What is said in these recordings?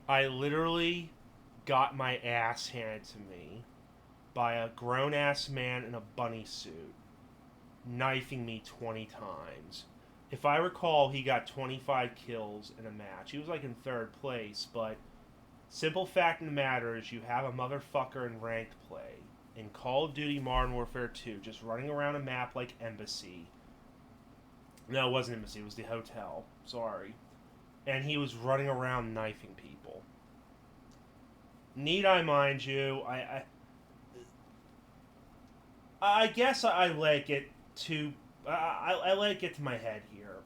I literally got my ass handed to me by a grown ass man in a bunny suit, knifing me 20 times. If I recall, he got 25 kills in a match. He was like in third place, but simple fact of the matter is you have a motherfucker in ranked play in Call of Duty Modern Warfare 2 just running around a map like Embassy. No, it wasn't Embassy, it was the hotel. Sorry. And he was running around knifing people. Need I mind you, I guess I like it to I like it to my head here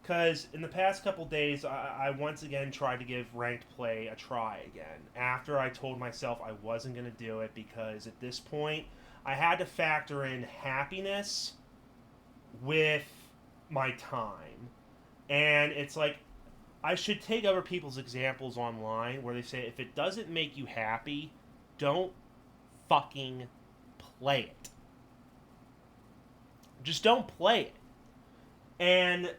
because in the past couple days I once again tried to give ranked play a try again after I told myself I wasn't going to do it because at this point I had to factor in happiness with my time, and it's like I should take other people's examples online where they say if it doesn't make you happy, don't fucking play it. Just don't play it. And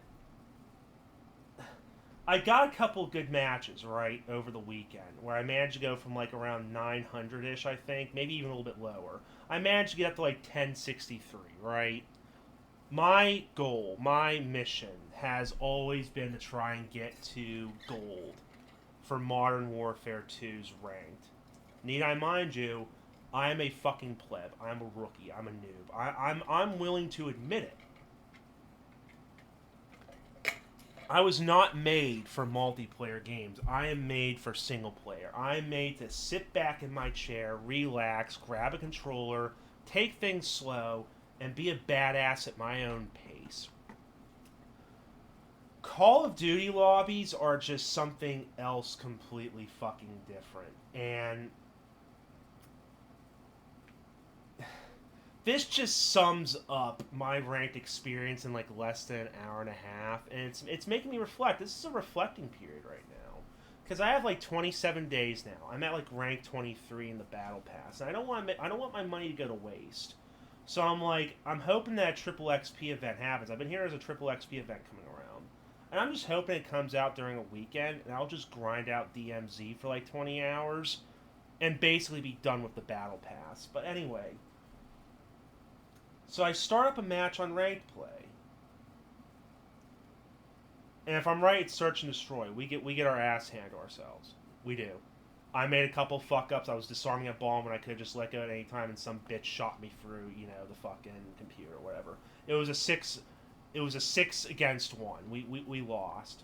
I got a couple good matches, right, over the weekend where I managed to go from like around 900 ish, I think, maybe even a little bit lower. I managed to get up to like 1063, right? My goal, my mission has always been to try and get to gold for Modern Warfare 2's ranked. Need I mind you, I am a fucking pleb. I'm a rookie. I'm a noob. I'm willing to admit it. I was not made for multiplayer games. I am made for single player. I am made to sit back in my chair, relax, grab a controller, take things slow, and be a badass at my own pace. Call of Duty lobbies are just something else completely fucking different. And this just sums up my ranked experience in like less than an hour and a half, and it's making me reflect. This is a reflecting period right now because I have like 27 days now. I'm at like rank 23 in the battle pass, and I don't want my money to go to waste. So I'm hoping that a triple XP event happens. I've been hearing there's a triple XP event coming around, and I'm just hoping it comes out during a weekend, and I'll just grind out DMZ for like 20 hours and basically be done with the battle pass. But anyway, so I start up a match on ranked play, and if I'm right, it's search and destroy. We get our ass handed to ourselves. We do. I made a couple fuck ups. I was disarming a bomb when I could have just let go at any time, and some bitch shot me through, the fucking computer or whatever. It was a six. It was a 6 against 1. We lost,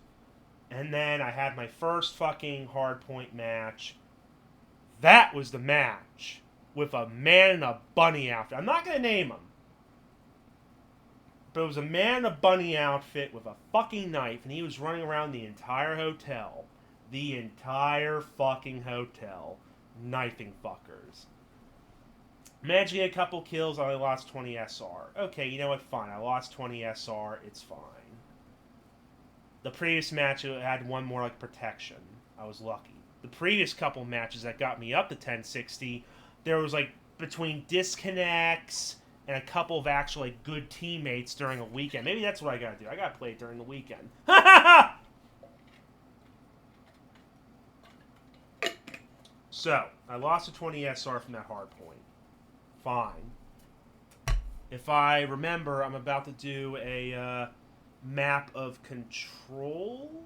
and then I had my first fucking hardpoint match. That was the match with a man in a bunny outfit. I'm not gonna name him. But it was a man in a bunny outfit with a fucking knife, and he was running around the entire hotel. The entire fucking hotel. Knifing fuckers. Managed to get a couple kills, I only lost 20 SR. Okay, you know what? Fine. I lost 20 SR. It's fine. The previous match I had one more like protection. I was lucky. The previous couple matches that got me up to 1060, there was like between disconnects and a couple of actually like, good teammates during a weekend. Maybe that's what I gotta do. I gotta play it during the weekend. So, I lost a 20 SR from that hard point. Fine. If I remember, I'm about to do a map of control.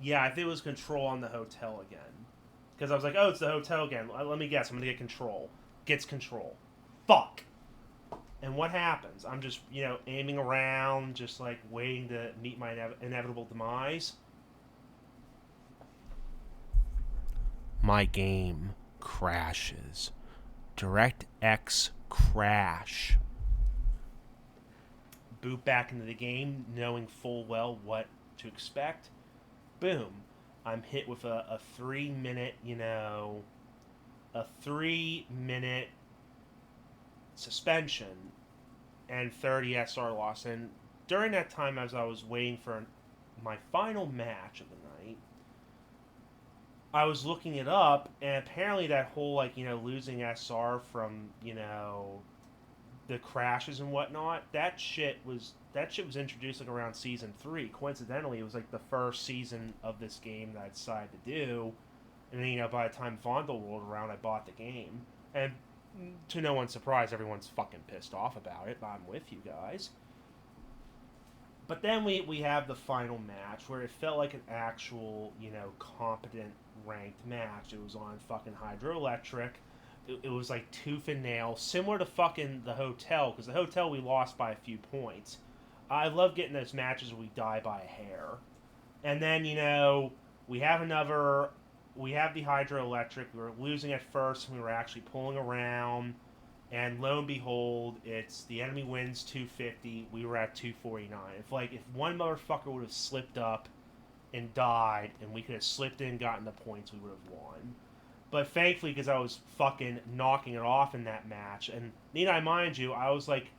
Yeah, I think it was control on the hotel again. Because I was like, oh, it's the hotel again. Let me guess. I'm going to get control. Gets control. Fuck. And what happens? I'm just, aiming around, just like waiting to meet my inevitable demise. My game crashes. DirectX crash. Boot back into the game, knowing full well what to expect. Boom. I'm hit with a 3 minute, a 3 minute suspension and 30 SR loss. And during that time, as I was waiting for my final match of the night, I was looking it up, and apparently that whole, losing SR from, the the crashes and whatnot, that shit was introduced like around season 3. Coincidentally, it was like the first season of this game that I decided to do, and then by the time Vondel rolled around, I bought the game, and to no one's surprise, everyone's fucking pissed off about it. I'm with you guys. But then we have the final match where it felt like an actual, competent ranked match. It was on fucking Hydroelectric. It was like tooth and nail, similar to fucking the hotel, because the hotel we lost by a few points. I love getting those matches where we die by a hair. And then, we have the Hydroelectric. We were losing at first, and we were actually pulling around. And lo and behold, it's the enemy wins 250. We were at 249. If one motherfucker would have slipped up and died, and we could have slipped in and gotten the points, we would have won. But thankfully, because I was fucking knocking it off in that match, and need I mind you, I was like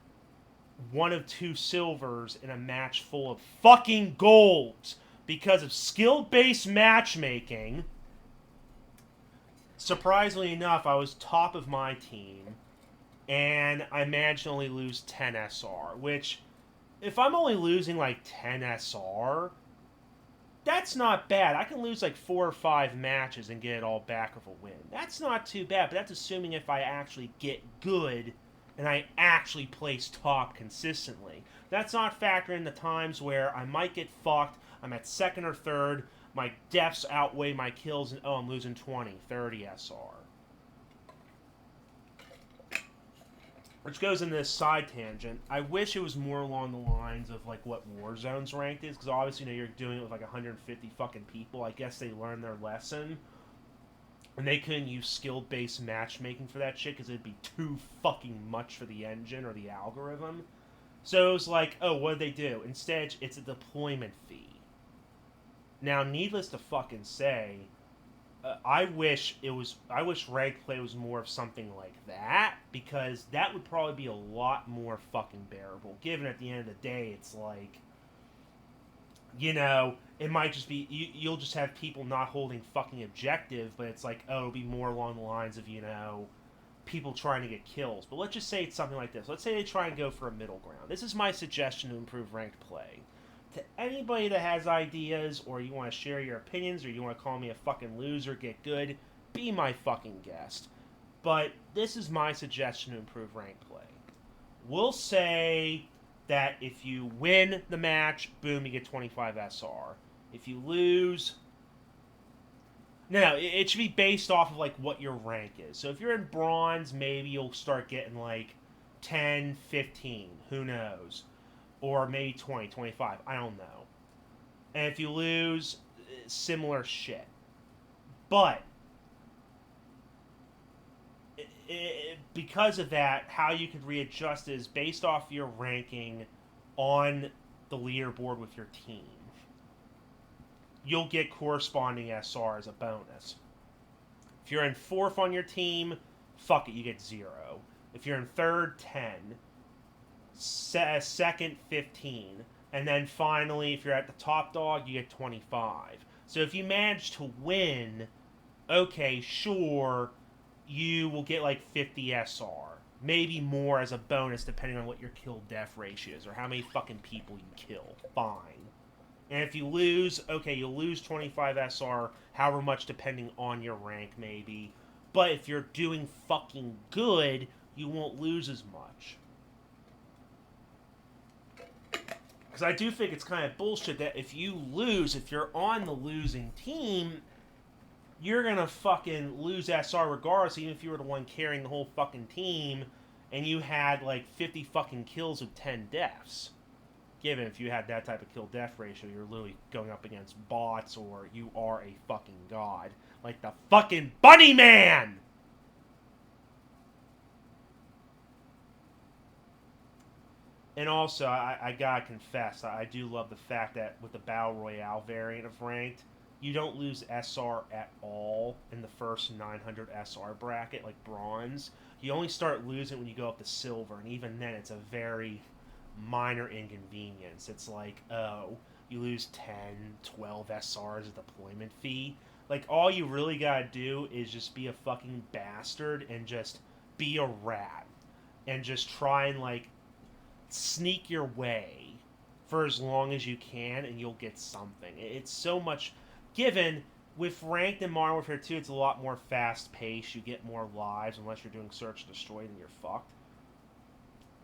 one of 2 silvers in a match full of fucking golds because of skill-based matchmaking. Surprisingly enough, I was top of my team. And I managed to only lose 10 SR, which, if I'm only losing like 10 SR, that's not bad. I can lose like 4 or 5 matches and get it all back with a win. That's not too bad, but that's assuming if I actually get good and I actually place top consistently. That's not factoring the times where I might get fucked, I'm at 2nd or 3rd, my deaths outweigh my kills, and I'm losing 20, 30 SR. Which goes into this side tangent. I wish it was more along the lines of like what Warzone's ranked is, because obviously you're doing it with like 150 fucking people. I guess they learned their lesson, and they couldn't use skill-based matchmaking for that shit because it'd be too fucking much for the engine or the algorithm. So it was like, oh, what did they do? Instead, it's a deployment fee. Now, needless to fucking say, I wish ranked play was more of something like that, because that would probably be a lot more fucking bearable, given at the end of the day it's like, it might just be, you'll just have people not holding fucking objective, but it's like, oh, it'll be more along the lines of, people trying to get kills. But let's just say it's something like this. Let's say they try and go for a middle ground. This is my suggestion to improve ranked play. To anybody that has ideas, or you want to share your opinions, or you want to call me a fucking loser, get good, be my fucking guest. But this is my suggestion to improve rank play. We'll say that if you win the match, boom, you get 25 SR. If you lose... No, it should be based off of, like, what your rank is. So if you're in bronze, maybe you'll start getting, like, 10, 15. Who knows? Or maybe 20, 25. I don't know. And if you lose, similar shit. But, because of that, how you could readjust is based off your ranking on the leaderboard with your team. You'll get corresponding SR as a bonus. If you're in 4th on your team, fuck it, you get 0. If you're in 3rd, 10. 2nd, 15. And then finally, if you're at the top dog, you get 25. So if you manage to win, okay, sure, you will get like 50 SR. Maybe more as a bonus depending on what your kill-death ratio is or how many fucking people you kill. Fine. And if you lose, okay, you'll lose 25 SR, however much depending on your rank maybe. But if you're doing fucking good, you won't lose as much. Because I do think it's kind of bullshit that if you lose, if you're on the losing team, you're going to fucking lose SR regardless, even if you were the one carrying the whole fucking team and you had like 50 fucking kills with 10 deaths. Given if you had that type of kill-death ratio, you're literally going up against bots or you are a fucking god. Like the fucking Bunny Man! And also, I gotta confess, I do love the fact that with the Battle Royale variant of Ranked, you don't lose SR at all in the first 900 SR bracket, like Bronze. You only start losing when you go up to Silver, and even then it's a very minor inconvenience. It's like, oh, you lose 10, 12 SR as a deployment fee. Like, all you really gotta do is just be a fucking bastard and just be a rat. and just try and like sneak your way for as long as you can, and you'll get something. It's so much given. With ranked in Modern Warfare 2, it's a lot more fast paced. You get more lives unless you're doing search and destroy, then you're fucked.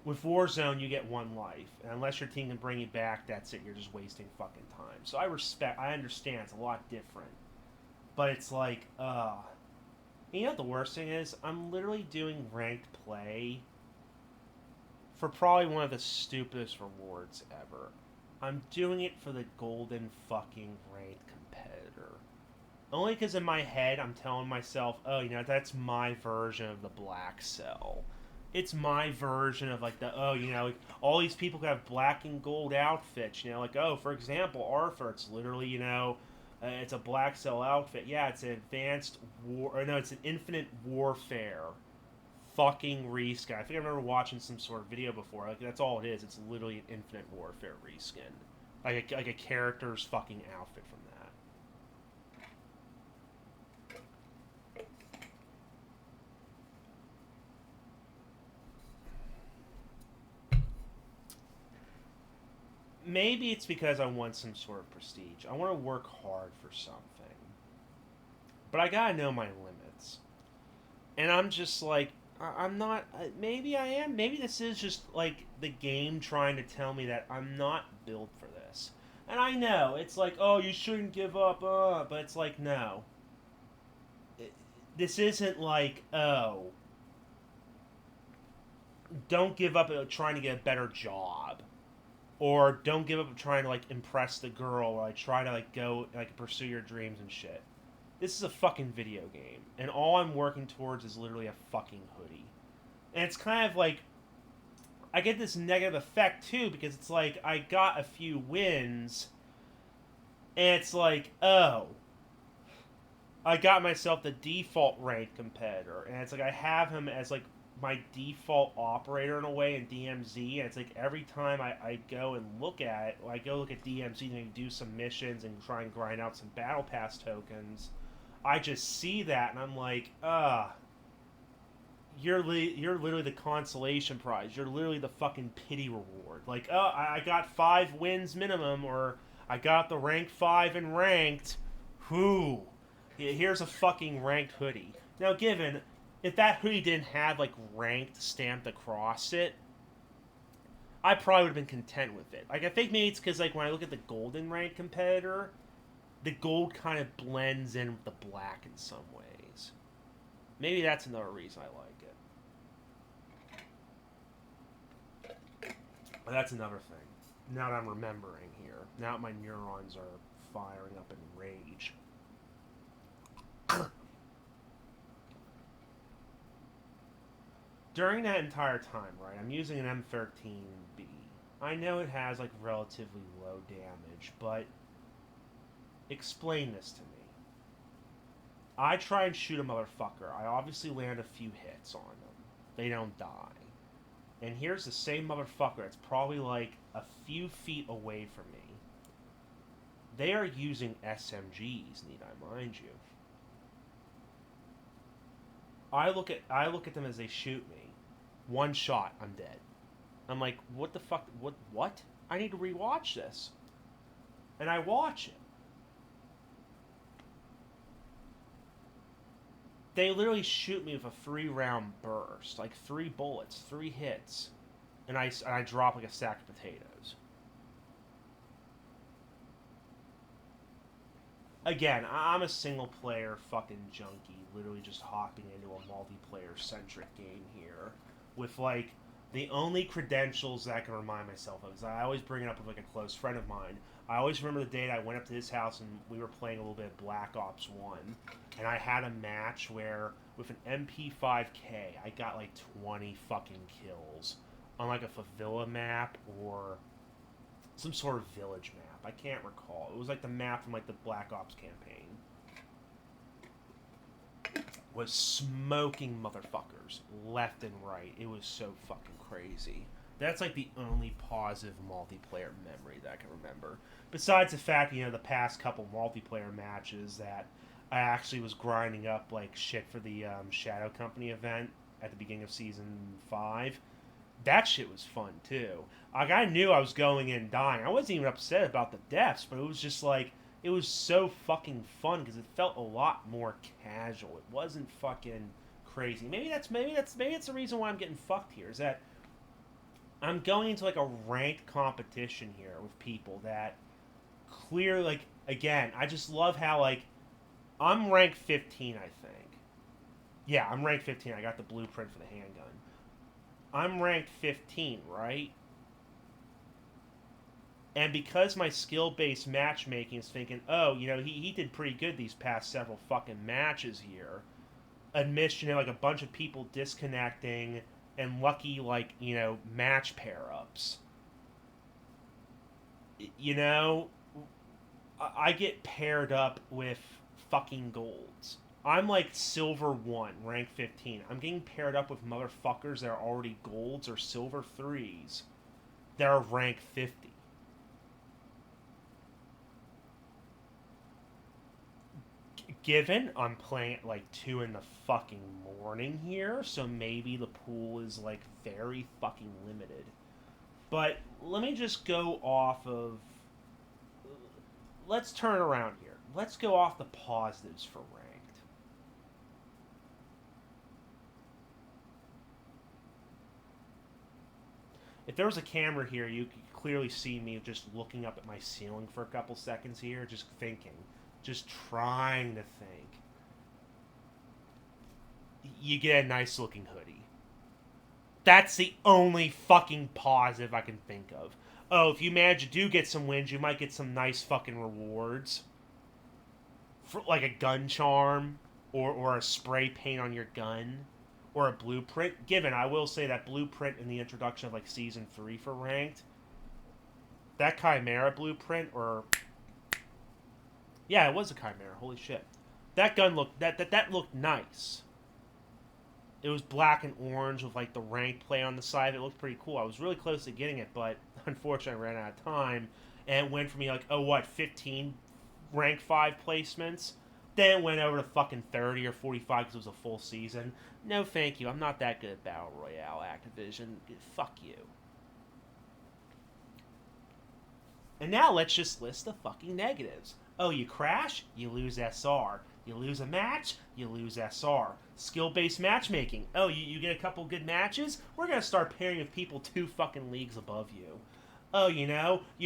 With Warzone, you get one life, and unless your team can bring you back, that's it. You're just wasting fucking time. So I understand it's a lot different, but it's like, you know what the worst thing is? I'm literally doing ranked play for probably one of the stupidest rewards ever. I'm doing it for the golden fucking ranked competitor. Only because in my head I'm telling myself, oh, you know, that's my version of the black cell. It's my version of like the, oh, you know, like, all these people who have black and gold outfits. You know, like, oh, for example, Arthur, it's literally, you know, it's a black cell outfit. Yeah, it's an advanced war, or no, it's an infinite warfare fucking reskin. I think I remember watching some sort of video before. Like, that's all it is. It's literally an infinite warfare reskin. Like a character's fucking outfit from that. Maybe it's because I want some sort of prestige. I want to work hard for something. But I gotta know my limits. And I'm just like, I'm not. Maybe I am. Maybe this is just like the game trying to tell me that I'm not built for this. And I know it's like, oh, you shouldn't give up. But it's like, no. This isn't like, oh, don't give up trying to get a better job, or don't give up trying to like impress the girl, or like try to like go like pursue your dreams and shit. This is a fucking video game, and all I'm working towards is literally a fucking hoodie. And it's kind of like I get this negative effect too, because it's like I got a few wins, and it's like, oh, I got myself the default ranked competitor, and it's like I have him as like my default operator in a way in DMZ, and it's like every time I go and look at it, I go look at DMZ and do some missions and try and grind out some battle pass tokens. I just see that and I'm like, you're literally the consolation prize. You're literally the fucking pity reward. Like, oh, I got 5 wins minimum, or I got the rank 5 in ranked. Whoo. Here's a fucking ranked hoodie. Now, given, if that hoodie didn't have, like, ranked stamped across it, I probably would have been content with it. Like, I think maybe it's because, like, when I look at the golden ranked competitor, the gold kind of blends in with the black in some ways. Maybe that's another reason I like it. But that's another thing. Now that I'm remembering here, now that my neurons are firing up in rage. During that entire time, right, I'm using an M13B. I know it has like relatively low damage, but explain this to me. I try and shoot a motherfucker. I obviously land a few hits on them. They don't die. And here's the same motherfucker that's probably like a few feet away from me. They are using SMGs, need I mind you. I look at them as they shoot me. One shot, I'm dead. I'm like, what the fuck? What? I need to rewatch this. And I watch it. They literally shoot me with a 3-round burst, like 3 bullets, 3 hits, and I drop like a sack of potatoes. Again, I'm a single player fucking junkie, literally just hopping into a multiplayer centric game here with like the only credentials that I can remind myself of is I always bring it up with like a close friend of mine. I always remember the day I went up to his house and we were playing a little bit of Black Ops 1, and I had a match where with an MP5K I got like 20 fucking kills on like a favela map or some sort of village map. I can't recall. It was like the map from like the Black Ops campaign. Was smoking motherfuckers left and right. It was so fucking crazy. That's like the only positive multiplayer memory that I can remember. Besides the fact, you know, the past couple multiplayer matches that I actually was grinding up like shit for the Shadow Company event at the beginning of Season 5. That shit was fun too. Like I knew I was going in dying. I wasn't even upset about the deaths, but it was just like it was so fucking fun because it felt a lot more casual. It wasn't fucking crazy. Maybe that's the reason why I'm getting fucked here. Is that I'm going into like a ranked competition here with people that clear like again. I just love how like I'm ranked 15. I think. Yeah, I'm ranked 15. I got the blueprint for the handgun. I'm ranked 15, right? And because my skill based matchmaking is thinking, oh, he did pretty good these past several fucking matches here. Amidst, like a bunch of people disconnecting and lucky, like, match pair ups. You know, I get paired up with fucking golds. I'm like silver 1, rank 15. I'm getting paired up with motherfuckers that are already golds or silver 3s that are rank 50. Given I'm playing at like 2 in the fucking morning here, so maybe the pool is like very fucking limited. But let me just go off of. Let's turn around here. Let's go off the positives for ranked. If there was a camera here, you could clearly see me just looking up at my ceiling for a couple seconds here, just thinking, just trying to think. You get a nice looking hoodie. That's the only fucking positive I can think of. Oh, if you manage to do get some wins, you might get some nice fucking rewards. For like a gun charm or a spray paint on your gun or a blueprint. Given, I will say that blueprint in the introduction of like season 3 for ranked, that Chimera blueprint or yeah, it was a Chimera. Holy shit. That gun looked that looked nice. It was black and orange with like the rank play on the side. It looked pretty cool. I was really close to getting it, but unfortunately I ran out of time. And it went for me like, oh what, 15 rank 5 placements? Then it went over to fucking 30 or 45 because it was a full season. No thank you. I'm not that good at Battle Royale, Activision. Fuck you. And now let's just list the fucking negatives. Oh, you crash, you lose SR. You lose a match, you lose SR. Skill-based matchmaking. Oh, you get a couple good matches? We're gonna start pairing with people 2 fucking leagues above you. Oh, you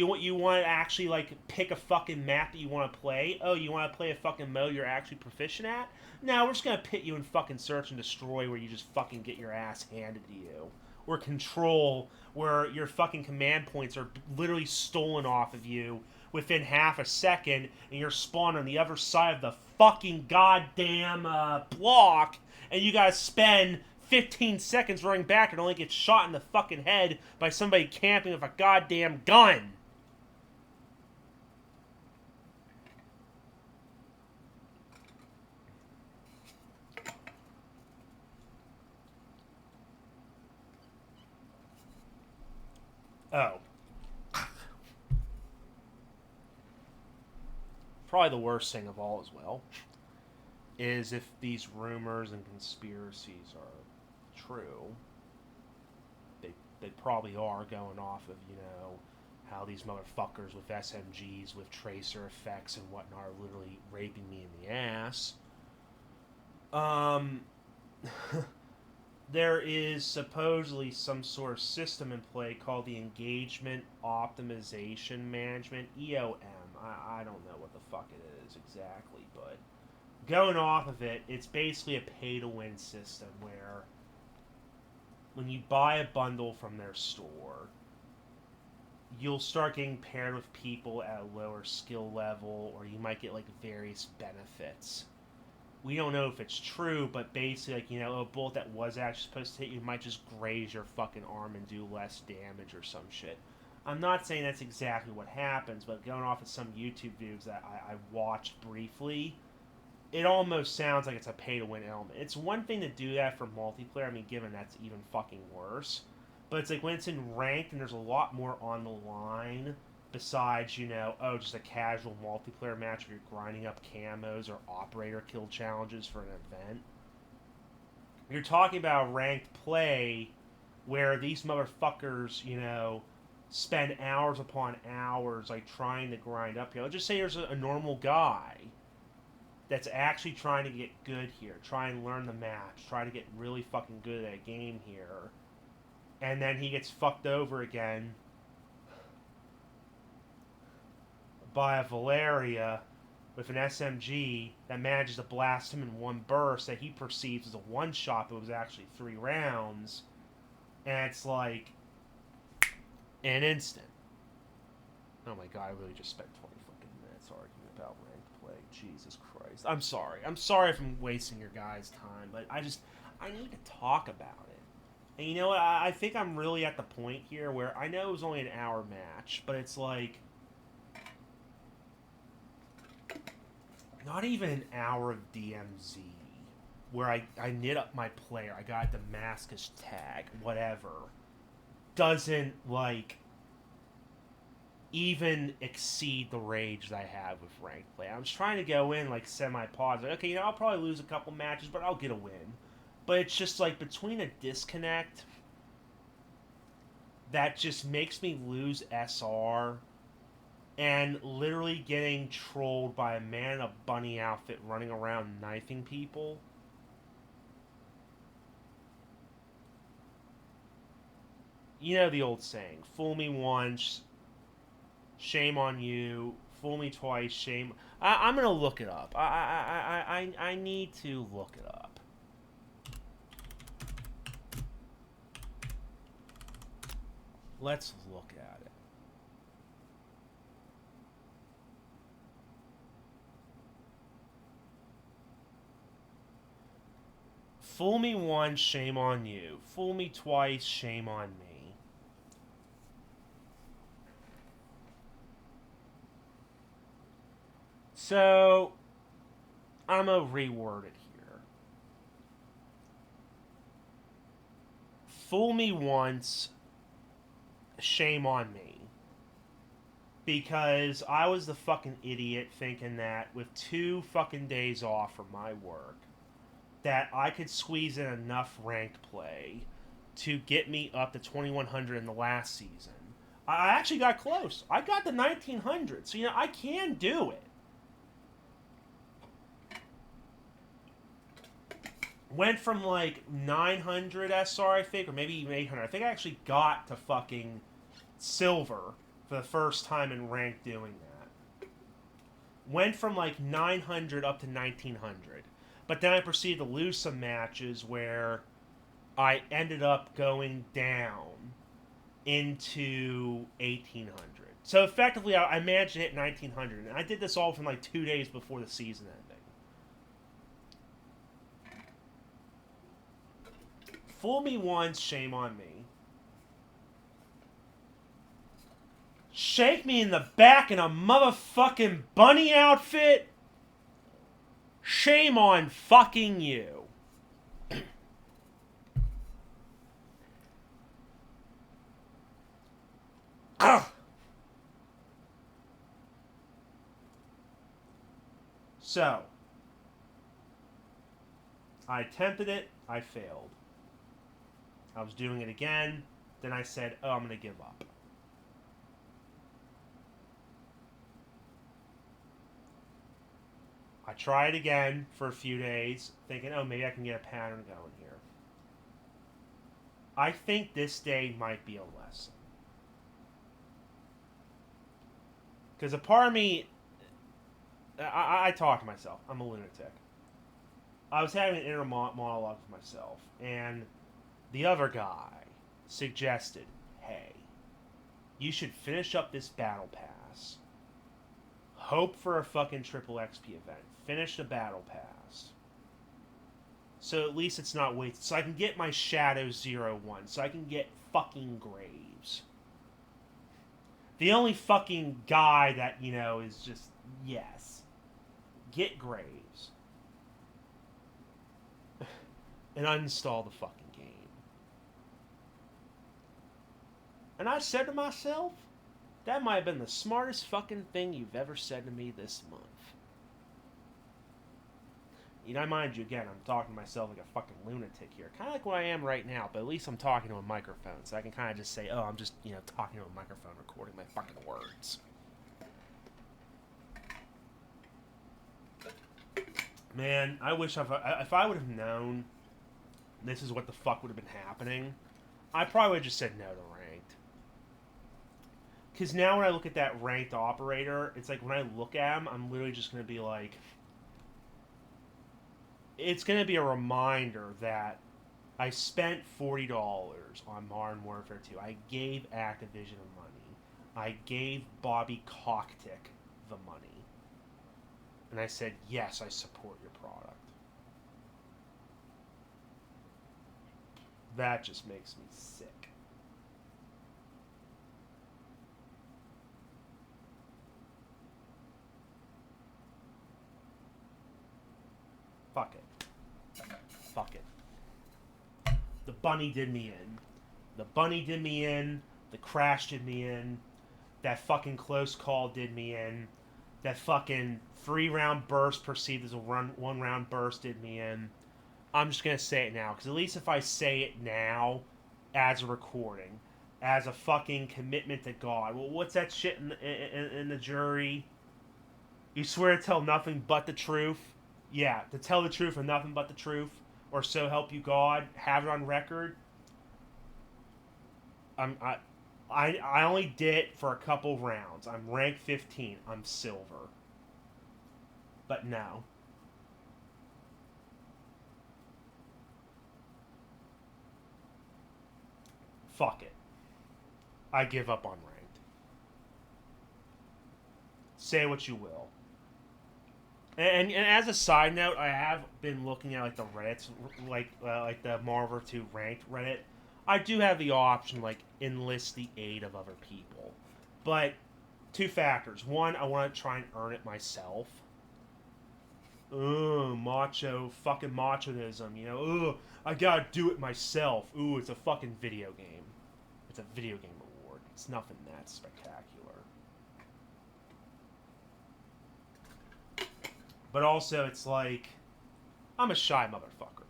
want to actually like pick a fucking map that you want to play. Oh, you want to play a fucking mode you're actually proficient at. No, we're just gonna pit you in fucking search and destroy, where you just fucking get your ass handed to you. Or control, where your fucking command points are literally stolen off of you within half a second, and you're spawned on the other side of the fucking goddamn block, and you gotta spend 15 seconds running back and only get shot in the fucking head by somebody camping with a goddamn gun. Oh. Probably the worst thing of all as well is if these rumors and conspiracies are true. They probably are, going off of, how these motherfuckers with SMGs with tracer effects and whatnot are literally raping me in the ass. Um, there is supposedly some sort of system in play called the Engagement Optimization Management, EOM. I don't know what the fuck it is exactly, but going off of it, it's basically a pay-to-win system where when you buy a bundle from their store, you'll start getting paired with people at a lower skill level, or you might get like various benefits. We don't know if it's true, but basically, like, a bullet that was actually supposed to hit you might just graze your fucking arm and do less damage or some shit. I'm not saying that's exactly what happens, but going off of some YouTube videos that I watched briefly, it almost sounds like it's a pay-to-win element. It's one thing to do that for multiplayer. I mean, given that's even fucking worse. But it's like when it's in ranked and there's a lot more on the line besides, just a casual multiplayer match where you're grinding up camos or operator kill challenges for an event. You're talking about ranked play where these motherfuckers, you know, spend hours upon hours, like, trying to grind up here. Let's just say there's a normal guy that's actually trying to get good here, try and learn the match, try to get really fucking good at a game here, and then he gets fucked over again by a Valeria with an SMG that manages to blast him in one burst that he perceives as a one-shot, but was actually 3 rounds, and it's like an instant. Oh my god, I really just spent 20 fucking minutes arguing about ranked play. Jesus Christ. I'm sorry. I'm sorry if I'm wasting your guys' time, but I need to talk about it. And you know what? I think I'm really at the point here where I know it was only an hour match, but it's like not even an hour of DMZ where I knit up my player, I got a Damascus tag, whatever, doesn't, like, even exceed the rage that I have with ranked play. I was trying to go in, like, semi-positive. Okay, you know, I'll probably lose a couple matches, but I'll get a win. But it's just, like, between a disconnect that just makes me lose SR and literally getting trolled by a man in a bunny outfit running around knifing people. You know the old saying, fool me once, shame on you. Fool me twice, shame. I'm gonna look it up. I need to look it up. Let's look at it. Fool me once, shame on you. Fool me twice, shame on me. So, I'm going to reword it here. Fool me once, shame on me. Because I was the fucking idiot thinking that with 2 fucking days off from my work, that I could squeeze in enough ranked play to get me up to 2100 in the last season. I actually got close. I got to 1900, so, you know, I can do it. Went from, like, 900 SR, I think, or maybe even 800. I think I actually got to fucking silver for the first time in rank doing that. Went from, like, 900 up to 1900. But then I proceeded to lose some matches where I ended up going down into 1800. So effectively, I managed to hit 1900. And I did this all from, like, 2 days before the season ending. Fool me once, shame on me. Shake me in the back in a motherfucking bunny outfit? Shame on fucking you. Ugh. So, I attempted it, I failed. I was doing it again, then I said, oh, I'm going to give up. I tried again for a few days, thinking, oh, maybe I can get a pattern going here. I think this day might be a lesson. Because a part of me, I talk to myself. I'm a lunatic. I was having an inner monologue with myself, and the other guy suggested, hey, you should finish up this battle pass. Hope for a fucking triple XP event. Finish the battle pass. So at least it's not wasted. So I can get my Shadow 01. So I can get fucking Graves. The only fucking guy that, you know, is just, yes. Get Graves. And uninstall the fucking game. And I said to myself, that might have been the smartest fucking thing you've ever said to me this month. mind you, again, I'm talking to myself like a fucking lunatic here. Kind of like what I am right now, but at least I'm talking to a microphone, so I can kind of just say, oh, I'm just, talking to a microphone, recording my fucking words. Man, I wish if I would have known this is what the fuck would have been happening, I probably would have just said no to ranked. Because now when I look at that ranked operator, it's like when I look at him, I'm literally just going to be like, it's going to be a reminder that I spent $40 on Modern Warfare 2. I gave Activision the money. I gave Bobby Kotick the money. And I said, yes, I support your product. That just makes me sick. Fuck it. Fuck it. The bunny did me in. The bunny did me in. The crash did me in. That fucking close call did me in. That fucking 3-round burst perceived as a 1-round burst did me in. I'm just going to say it now, because at least if I say it now, as a recording, as a fucking commitment to God. Well, what's that shit in the jury? You swear to tell nothing but the truth? Yeah, to tell the truth and nothing but the truth, or so help you God, have it on record. I only did it for a couple rounds. I'm rank 15. I'm silver. But no. Fuck it. I give up on ranked. Say what you will. And as a side note, I have been looking at like the Reddits, like the Marvel 2 ranked Reddit. I do have the option like enlist the aid of other people, but two factors. One, I want to try and earn it myself. Macho, fucking machoism, I gotta do it myself. Ooh, it's a fucking video game. It's a video game award. It's nothing that spectacular. But also, it's like, I'm a shy motherfucker.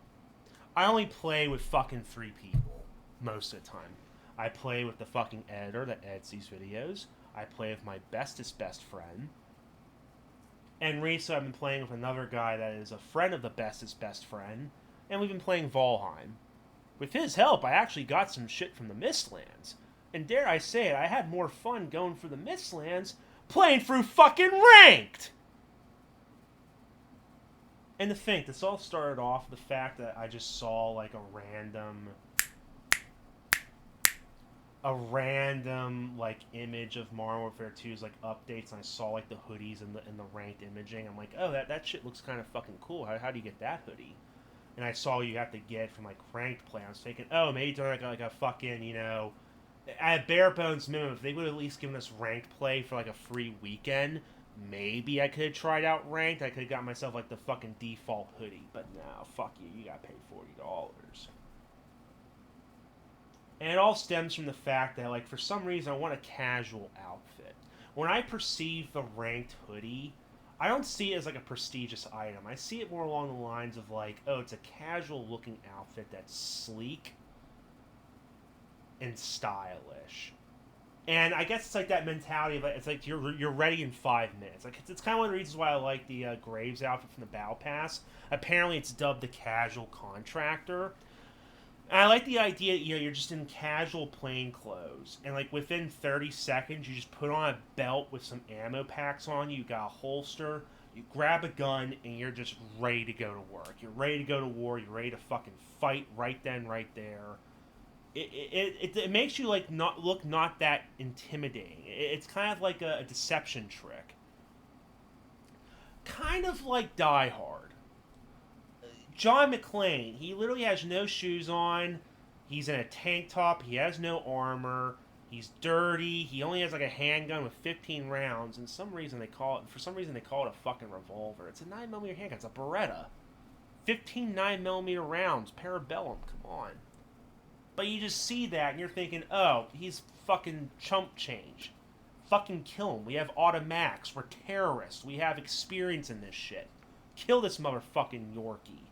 I only play with fucking 3 people most of the time. I play with the fucking editor that edits these videos. I play with my bestest best friend. And recently I've been playing with another guy that is a friend of the bestest best friend. And we've been playing Valheim. With his help, I actually got some shit from the Mistlands. And dare I say it, I had more fun going for the Mistlands playing through fucking ranked! And to think, this all started off with the fact that I just saw like a random like image of Modern Warfare 2's like updates, and I saw like the hoodies and the ranked imaging. I'm like, oh, that shit looks kind of fucking cool. How do you get that hoodie? And I saw you have to get from like ranked play. I was thinking, oh, maybe during like a fucking at bare bones minimum, if they would have at least given us ranked play for like a free weekend, maybe I could have tried out ranked. I could have got myself like the fucking default hoodie. But no, fuck you. You got paid $40. And it all stems from the fact that, like, for some reason, I want a casual outfit. When I perceive the ranked hoodie, I don't see it as, like, a prestigious item. I see it more along the lines of, like, oh, it's a casual-looking outfit that's sleek and stylish. And I guess it's, like, that mentality of, like, it's like you're ready in 5 minutes. Like, it's kind of one of the reasons why I like the Graves outfit from the Battle Pass. Apparently, it's dubbed the Casual Contractor. And I like the idea that, you're just in casual plain clothes. And, like, within 30 seconds, you just put on a belt with some ammo packs on you. You got a holster. You grab a gun, and you're just ready to go to work. You're ready to go to war. You're ready to fucking fight right then, right there. It makes you, like, not that intimidating. It's kind of like a deception trick. Kind of like Die Hard. John McClane, he literally has no shoes on. He's in a tank top. He has no armor. He's dirty. He only has like a handgun with 15 rounds. And for some reason they call it a fucking revolver. It's a 9mm handgun. It's a Beretta. 15 9mm rounds. Parabellum. Come on. But you just see that and you're thinking, oh, he's fucking chump change. Fucking kill him. We have automatics. We're terrorists. We have experience in this shit. Kill this motherfucking Yorkie.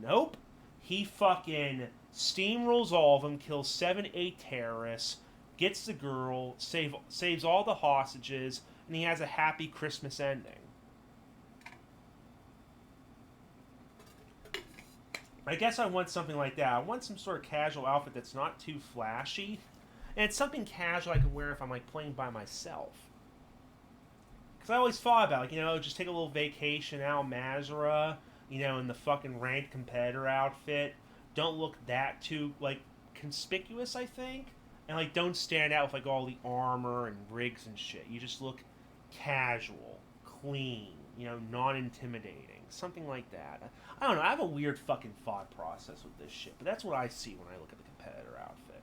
Nope. He fucking steamrolls all of them, kills 7, 8 terrorists, gets the girl, saves all the hostages, and he has a happy Christmas ending. I guess I want something like that. I want some sort of casual outfit that's not too flashy. And it's something casual I can wear if I'm like playing by myself. Because I always thought about, like, just take a little vacation out, Mazara, in the fucking ranked competitor outfit. Don't look that too, like, conspicuous, I think. And, like, don't stand out with, like, all the armor and rigs and shit. You just look casual, clean, non-intimidating. Something like that. I don't know. I have a weird fucking thought process with this shit. But that's what I see when I look at the competitor outfit.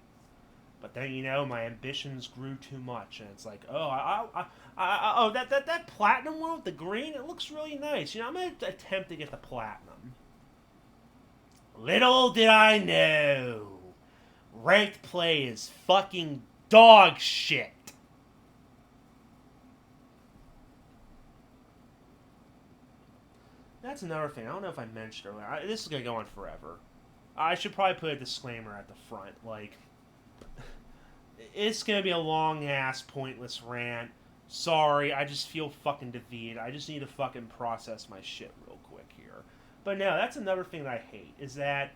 But then, my ambitions grew too much. And it's like, that platinum one with the green, it looks really nice. I'm going to attempt to get the platinum. Little did I know. Ranked play is fucking dog shit. That's another thing. I don't know if I mentioned earlier. This is going to go on forever. I should probably put a disclaimer at the front. Like, it's going to be a long-ass, pointless rant. Sorry, I just feel fucking defeated. I just need to fucking process my shit real quick here. But no, that's another thing that I hate, is that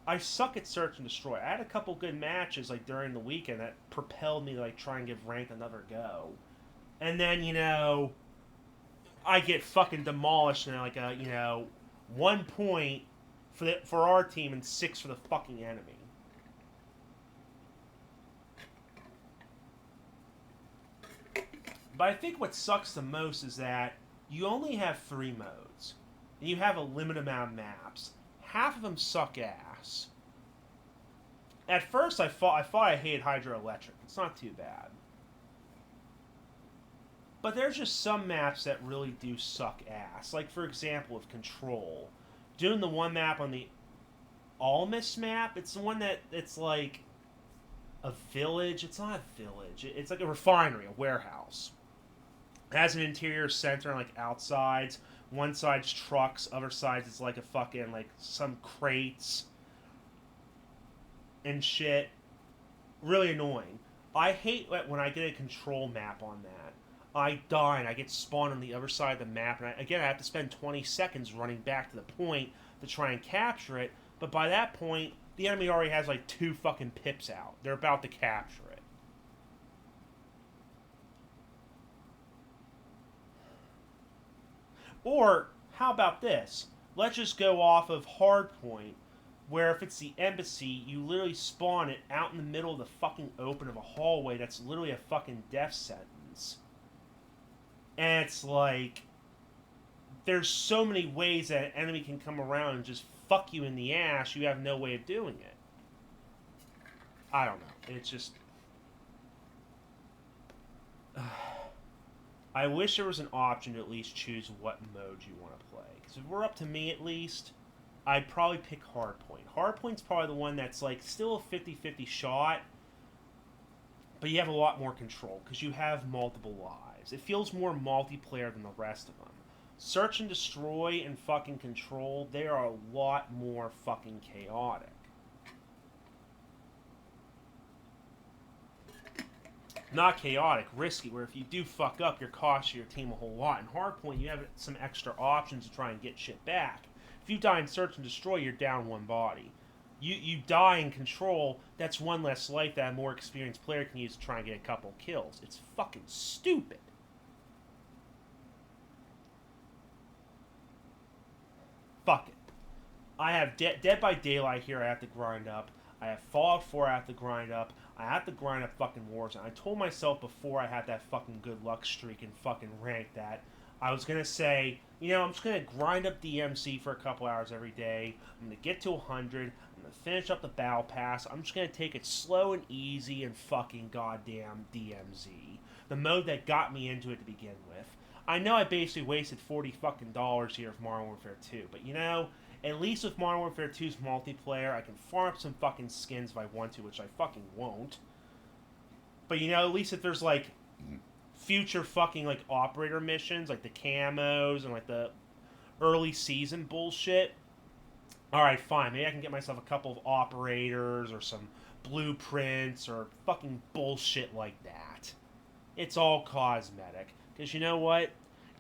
I suck at search and destroy. I had a couple good matches, like, during the weekend that propelled me to, like, try and give ranked another go. And then, I get fucking demolished in, like, 1 point for our team and 6 for the fucking enemy. But I think what sucks the most is that you only have 3 modes. And you have a limited amount of maps. Half of them suck ass. At first, I thought I hated hydroelectric. It's not too bad. But there's just some maps that really do suck ass. Like, for example, with Control. Doing the one map on the Almas map, it's the one that it's like a village. It's not a village. It's like a refinery, a warehouse. It has an interior center and, like, outsides. One side's trucks, other sides it's like a fucking, like, some crates and shit. Really annoying. I hate when I get a Control map on that. I die and I get spawned on the other side of the map, and I have to spend 20 seconds running back to the point to try and capture it, but by that point, the enemy already has, like, 2 fucking pips out. They're about to capture it. Or, how about this? Let's just go off of Hardpoint, where if it's the embassy, you literally spawn it out in the middle of the fucking open of a hallway that's literally a fucking death sentence. And it's like, there's so many ways that an enemy can come around and just fuck you in the ass, you have no way of doing it. I don't know. It's just... I wish there was an option to at least choose what mode you want to play. Because if it were up to me, at least, I'd probably pick Hardpoint. Hardpoint's probably the one that's, like, still a 50-50 shot, but you have a lot more control, because you have multiple lives. It feels more multiplayer than the rest of them. Search and Destroy and fucking Control, they are a lot more fucking chaotic. Not chaotic, risky, where if you do fuck up, you're costing your team a whole lot. In Hardpoint, you have some extra options to try and get shit back. If you die in Search and Destroy, you're down 1 body. You die in Control, that's 1 less life that a more experienced player can use to try and get a couple kills. It's fucking stupid. Fuck it. I have Dead by Daylight here I have to grind up. I have Fallout 4 I have to grind up. I have to grind up fucking Warzone. I told myself before I had that fucking good luck streak and fucking rank that I was going to say, I'm just going to grind up DMC for a couple hours every day. I'm going to get to 100. I'm going to finish up the Battle Pass. I'm just going to take it slow and easy and fucking goddamn DMZ. The mode that got me into it to begin with. I know I basically wasted $40 fucking dollars here for Modern Warfare 2, but at least with Modern Warfare 2's multiplayer, I can farm up some fucking skins if I want to, which I fucking won't. But at least if there's, like, future fucking, like, operator missions, like the camos and, like, the early season bullshit, alright, fine. Maybe I can get myself a couple of operators or some blueprints or fucking bullshit like that. It's all cosmetic. Because you know what?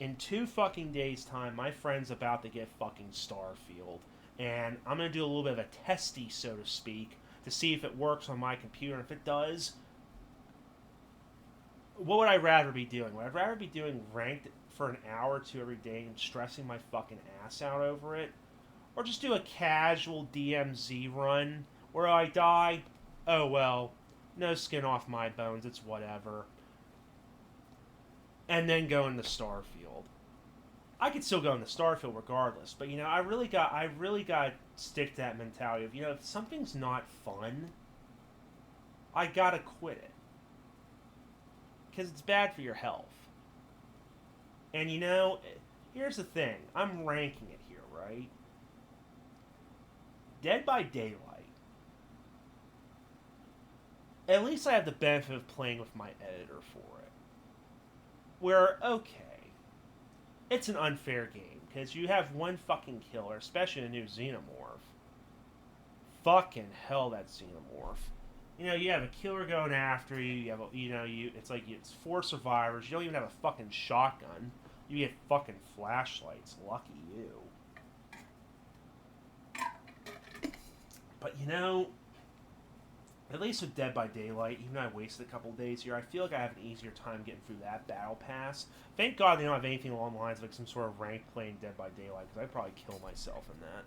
In 2 fucking days' time, my friend's about to get fucking Starfield. And I'm going to do a little bit of a testy, so to speak, to see if it works on my computer. And if it does, what would I rather be doing? Would I rather be doing ranked for an hour or two every day and stressing my fucking ass out over it? Or just do a casual DMZ run where I die? Oh well, no skin off my bones, it's whatever. And then go into Starfield. I could still go into Starfield regardless, but I really got to stick to that mentality of, if something's not fun, I gotta quit it. Because it's bad for your health. And here's the thing. I'm ranking it here, right? Dead by Daylight. At least I have the benefit of playing with my editor for it. Where, okay, it's an unfair game, because you have one fucking killer, especially a new Xenomorph. Fucking hell, that Xenomorph. You have a killer going after you. You have, it's 4 survivors. You don't even have a fucking shotgun. You get fucking flashlights. Lucky you. But at least with Dead by Daylight, even though I wasted a couple days here, I feel like I have an easier time getting through that battle pass. Thank God they don't have anything along the lines of some sort of rank playing Dead by Daylight, because I'd probably kill myself in that.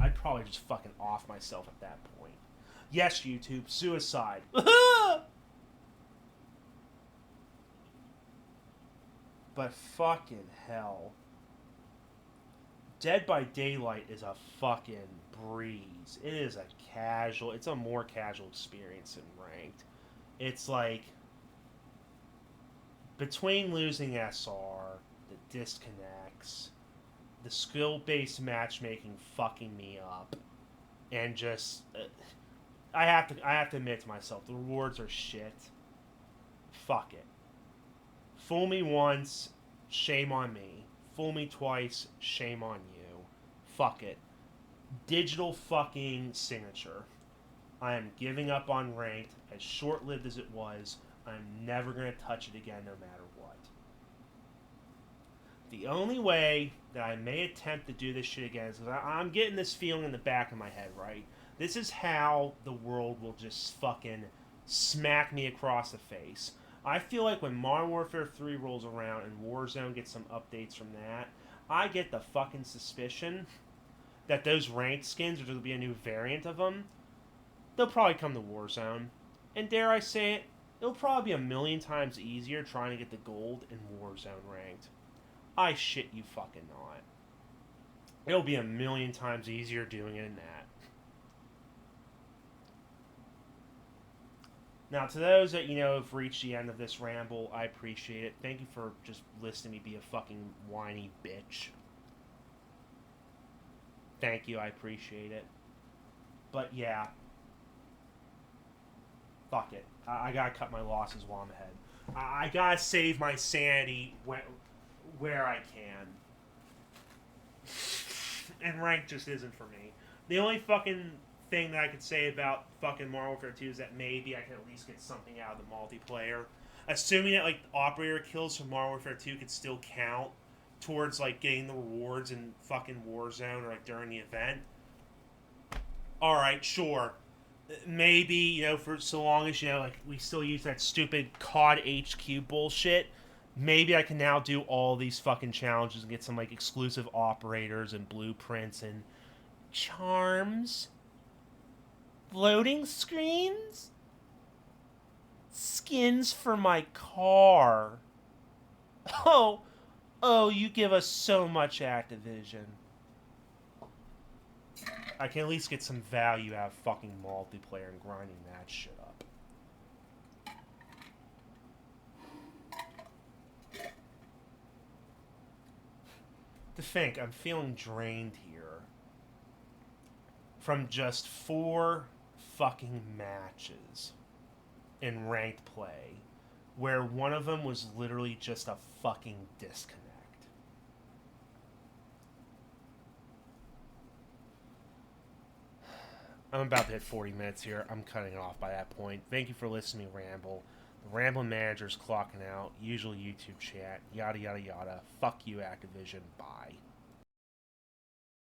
I'd probably just fucking off myself at that point. Yes, YouTube, suicide. But fucking hell. Dead by Daylight is a fucking breeze. It is it's a more casual experience than ranked. It's like, between losing SR, the disconnects, the skill-based matchmaking fucking me up, and just, I have to admit to myself, the rewards are shit. Fuck it. Fool me once, shame on me. Fool me twice, shame on you. Fuck it. Digital fucking signature. I am giving up on ranked. As short-lived as it was, I'm never going to touch it again no matter what. The only way that I may attempt to do this shit again is because I'm getting this feeling in the back of my head, right? This is how the world will just fucking smack me across the face. I feel like when Modern Warfare 3 rolls around and Warzone gets some updates from that, I get the fucking suspicion that those ranked skins, or there'll be a new variant of them, they'll probably come to Warzone. And dare I say it, it'll probably be a million times easier trying to get the gold in Warzone ranked. I shit you fucking not. It'll be a million times easier doing it in that. Now, to those that, have reached the end of this ramble, I appreciate it. Thank you for just listening to me be a fucking whiny bitch. Thank you, I appreciate it. But, yeah. Fuck it. I gotta cut my losses while I'm ahead. I gotta save my sanity where I can. And rank just isn't for me. The only fucking thing that I could say about fucking Modern Warfare 2 is that maybe I can at least get something out of the multiplayer. Assuming that, operator kills from Modern Warfare 2 could still count towards, getting the rewards in fucking Warzone or, during the event. Alright, sure. Maybe, for so long as, we still use that stupid COD HQ bullshit, maybe I can now do all these fucking challenges and get some, exclusive operators and blueprints and charms. Loading screens? Skins for my car. Oh, you give us so much, Activision. I can at least get some value out of fucking multiplayer and grinding that shit up. To think, I'm feeling drained here from just 4 fucking matches in ranked play, where one of them was literally just a fucking disconnect. I'm about to hit 40 minutes here. I'm cutting it off by that point. Thank you for listening to Ramble. The Ramble Manager's clocking out. Usual YouTube chat. Yada, yada, yada. Fuck you, Activision. Bye.